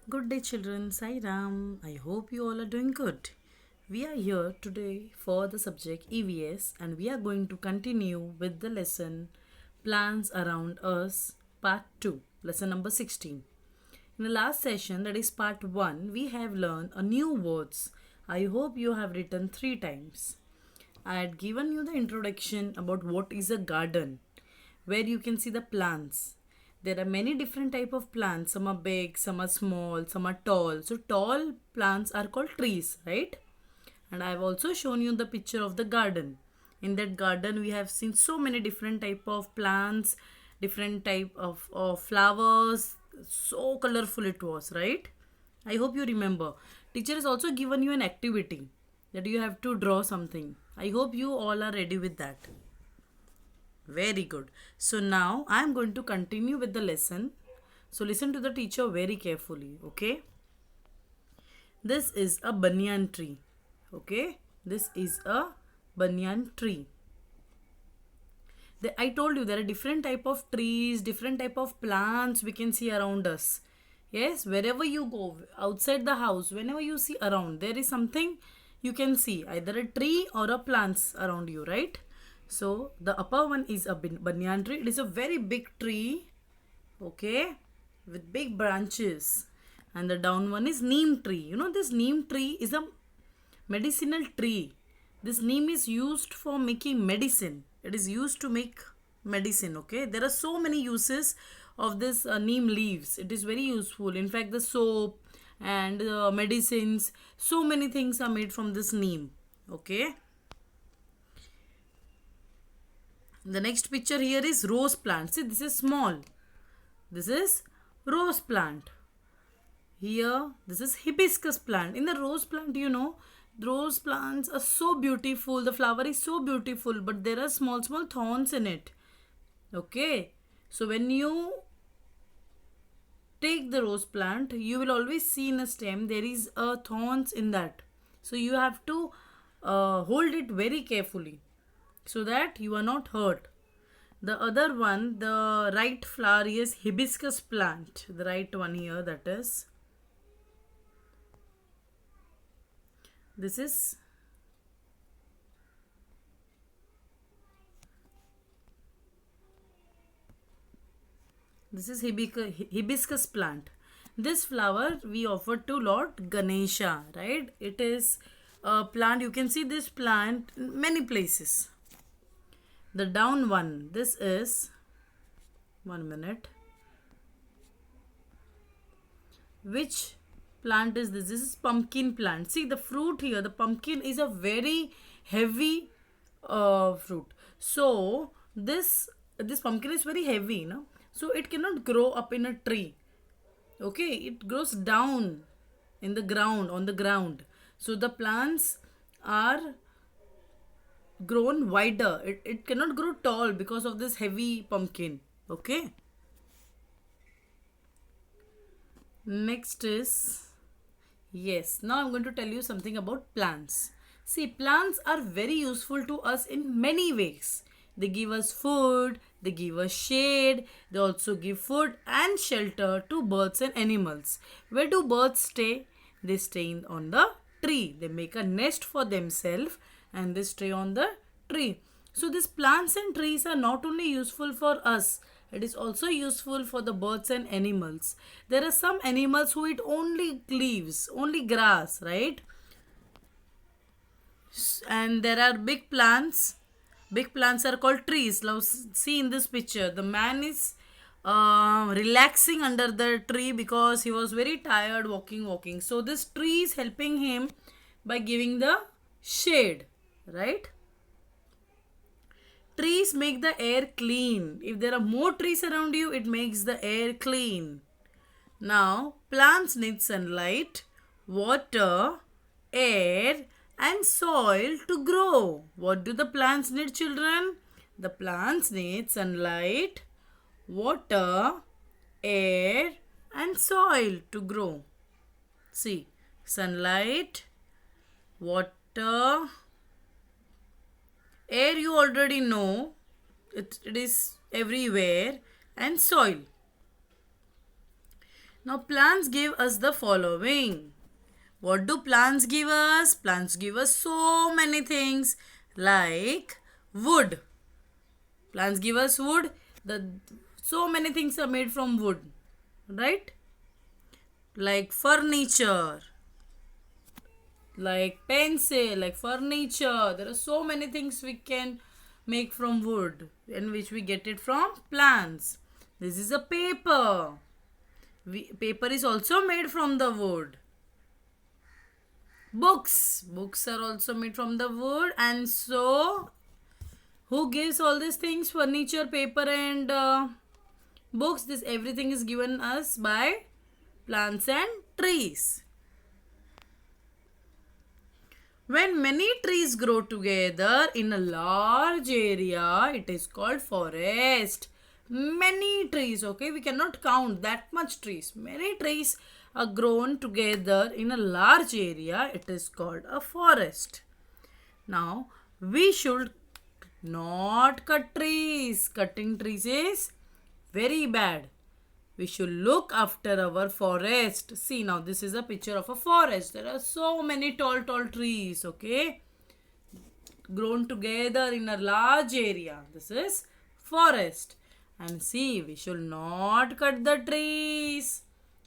Good day, children. Sai Ram. I hope you all are doing good. We are here today for the subject EVS and we are going to continue with the lesson Plants Around Us, Part 2, lesson number 16. In the last session, that is Part 1, we have learned a new words. I hope you have written 3 times. I had given you the introduction about what is a garden, where you can see the plants. There are many different type of plants. Some are big, some are small, some are tall. So tall plants are called trees, right? And I have also shown you the picture of the garden. In that garden, we have seen so many different type of plants, different type of flowers. So colorful it was, right? I hope you remember. Teacher has also given you an activity that you have to draw something. I hope you all are ready with that. Very good. So now I am going to continue with the lesson. So listen to the teacher very carefully, okay? This is a banyan tree. Okay? This is a banyan tree. I told you there are different type of trees, different type of plants we can see around us. Yes, wherever you go, outside the house, whenever you see around, there is something you can see, either a tree or a plants around you, right? So the upper one is a banyan tree. It is a very big tree, okay, with big branches. And the down one is neem tree. You know, this neem tree is a medicinal tree. This neem is used for making medicine. It is used to make medicine, okay. There are so many uses of this neem leaves. It is very useful. In fact, the soap and medicines, so many things are made from this neem, okay. The next picture here is rose plant. See, this is small. This is rose plant. Here, this is hibiscus plant. In the rose plant, you know, rose plants are so beautiful. The flower is so beautiful, but there are small, small thorns in it. Okay. So, when you take the rose plant, you will always see in a stem there is a thorns in that. So, you have to hold it very carefully so that you are not hurt. The other one, the right flower is hibiscus plant. The right one here, that is. This is hibiscus plant. This flower we offer to Lord Ganesha, right? It is a plant. You can see this plant in many places. The down one, this is, 1 minute. Which plant is this? This is pumpkin plant. See the fruit here, the pumpkin is a very heavy fruit. So this pumpkin is very heavy, no? So it cannot grow up in a tree. Okay, it grows down in the ground, on the ground. So the plants are grown wider. It cannot grow tall because of this heavy pumpkin. Okay. Next is, yes, now I'm going to tell you something about plants. See, plants are very useful to us in many ways. They give us food, they give us shade, they also give food and shelter to birds and animals. Where do birds stay? They stay on the tree. They make a nest for themselves and they stay on the tree. So these plants and trees are not only useful for us, it is also useful for the birds and animals. There are some animals who eat only leaves, only grass, right? And there are big plants. Big plants are called trees. Now see in this picture, the man is relaxing under the tree because he was very tired walking. So this tree is helping him by giving the shade, right? Trees make the air clean. If there are more trees around you, it makes the air clean. Now, plants need sunlight, water, air, and soil to grow. What do the plants need, children? The plants need sunlight, water, air, and soil to grow. See, sunlight, water, air you already know, it is everywhere, and soil. Now plants give us the following. What do plants give us? Plants give us so many things like wood. Plants give us wood. The so many things are made from wood, right? Like furniture, like pencil, like furniture. There are so many things we can make from wood, in which we get it from plants. This is a paper. Paper is also made from the wood. Books are also made from the wood. And so who gives all these things? Furniture, paper, and books. This everything is given us by plants and trees. When many trees grow together in a large area, it is called forest. Many trees, okay? We cannot count that much trees. Many trees are grown together in a large area. It is called a forest. Now, we should not cut trees. Cutting trees is very bad. We should look after our forest. See, now this is a picture of a forest. There are so many tall trees, okay? Grown together in a large area. This is forest. And see, we should not cut the trees.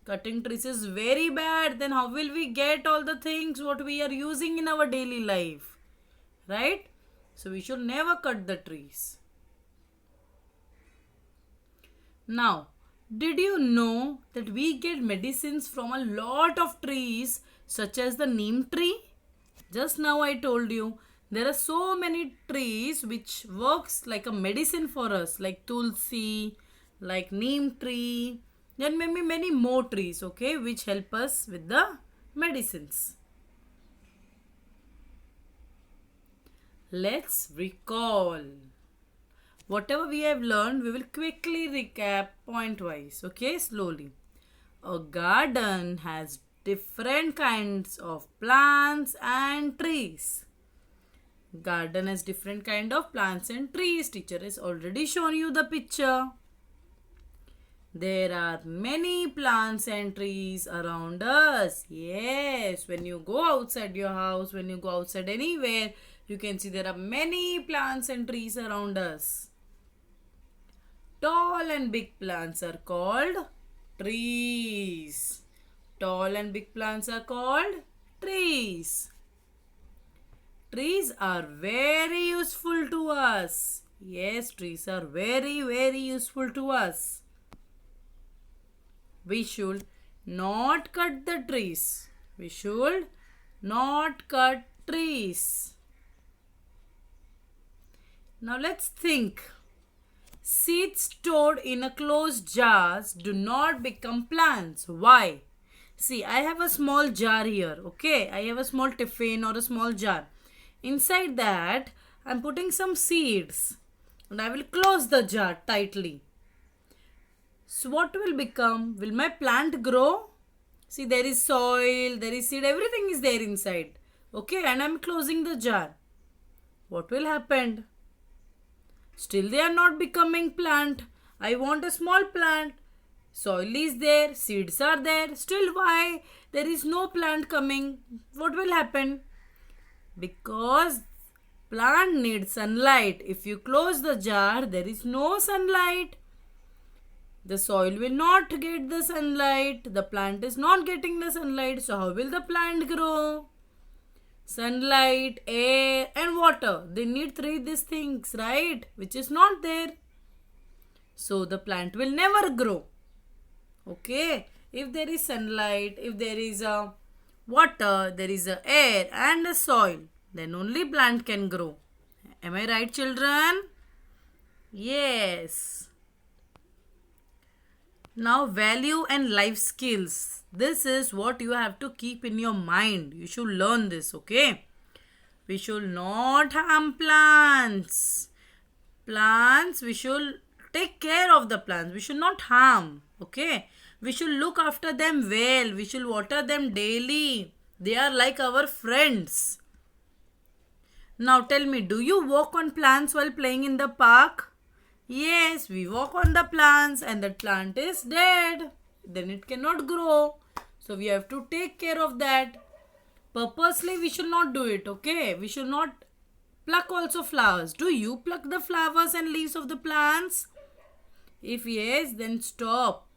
Cutting trees is very bad. Then how will we get all the things what we are using in our daily life? Right? So we should never cut the trees. Now, did you know that we get medicines from a lot of trees such as the neem tree? Just now I told you there are so many trees which works like a medicine for us, like tulsi, like neem tree, then maybe many more trees, okay, which help us with the medicines. Let's recall. Whatever we have learned, we will quickly recap point-wise, okay, slowly. A garden has different kinds of plants and trees. Garden has different kind of plants and trees. Teacher has already shown you the picture. There are many plants and trees around us. Yes, when you go outside your house, when you go outside anywhere, you can see there are many plants and trees around us. Tall and big plants are called trees. Tall and big plants are called trees. Trees are very useful to us. Yes, trees are very useful to us. We should not cut the trees. We should not cut trees. Now let's think. Seeds stored in a closed jars do not become plants. Why? See, I have a small jar here, okay? I have a small tiffin or a small jar. Inside that, I am putting some seeds. And I will close the jar tightly. So what will become? Will my plant grow? See, there is soil, there is seed, everything is there inside. Okay, and I am closing the jar. What will happen? Still they are not becoming plant. I want a small plant. Soil is there, seeds are there. Still why? There is no plant coming. What will happen? Because plant needs sunlight. If you close the jar, there is no sunlight. The soil will not get the sunlight. The plant is not getting the sunlight. So how will the plant grow? Sunlight, air and water. They need these things, right? Which is not there. So the plant will never grow. Okay. If there is sunlight, if there is a water, there is a air and a soil, then only plant can grow. Am I right, children? Yes. Now, value and life skills. This is what you have to keep in your mind. You should learn this, okay? We should not harm plants. Plants, we should take care of the plants. We should not harm, okay? We should look after them well. We should water them daily. They are like our friends. Now tell me, do you walk on plants while playing in the park? Yes, we walk on the plants and that plant is dead. then it cannot grow. So we have to take care of that. Purposely we should not do it, okay? We should not pluck also flowers. Do you pluck the flowers and leaves of the plants? If yes, then stop.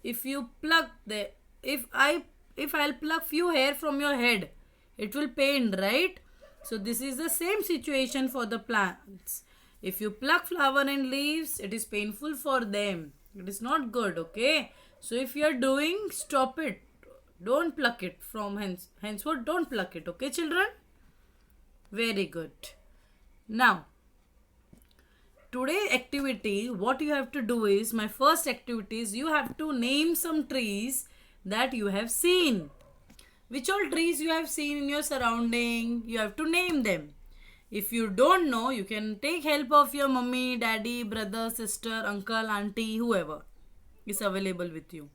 If you pluck the if I'll pluck few hair from your head, it will pain, right? So this is the same situation for the plants. If you pluck flower and leaves, it is painful for them. It is not good, okay? So if you are doing, stop it. Don't pluck it from henceforth. Don't pluck it, okay, children? Very good. Now, today activity, what you have to do is, my first activity is you have to name some trees that you have seen. Which all trees you have seen in your surrounding, you have to name them. If you don't know, you can take help of your mummy, daddy, brother, sister, uncle, auntie, whoever is available with you.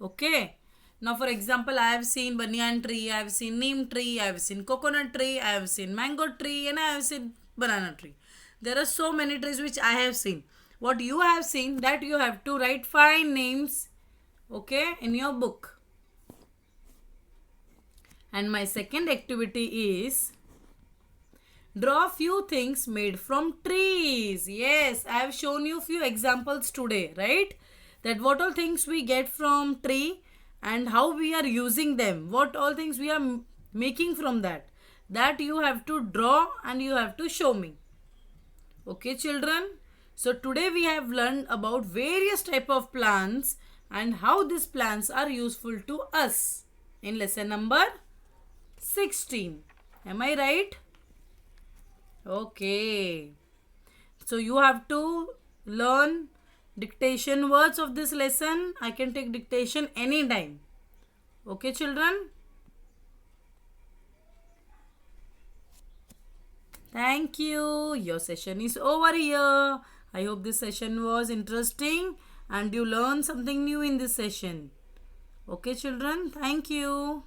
Okay. Now for example, I have seen banyan tree, I have seen neem tree, I have seen coconut tree, I have seen mango tree, and I have seen banana tree. There are so many trees which I have seen. What you have seen, that you have to write 5 names, okay, in your book. And my second activity is draw few things made from trees. Yes, I have shown you few examples today, right? That what all things we get from tree and how we are using them. What all things we are making from that. That you have to draw and you have to show me. Okay, children? So today we have learned about various type of plants and how these plants are useful to us in lesson number 16. Am I right? Okay. So you have to learn dictation words of this lesson. I can take dictation anytime. Okay, children? Thank you. Your session is over here. I hope this session was interesting and you learned something new in this session. Okay, children? Thank you.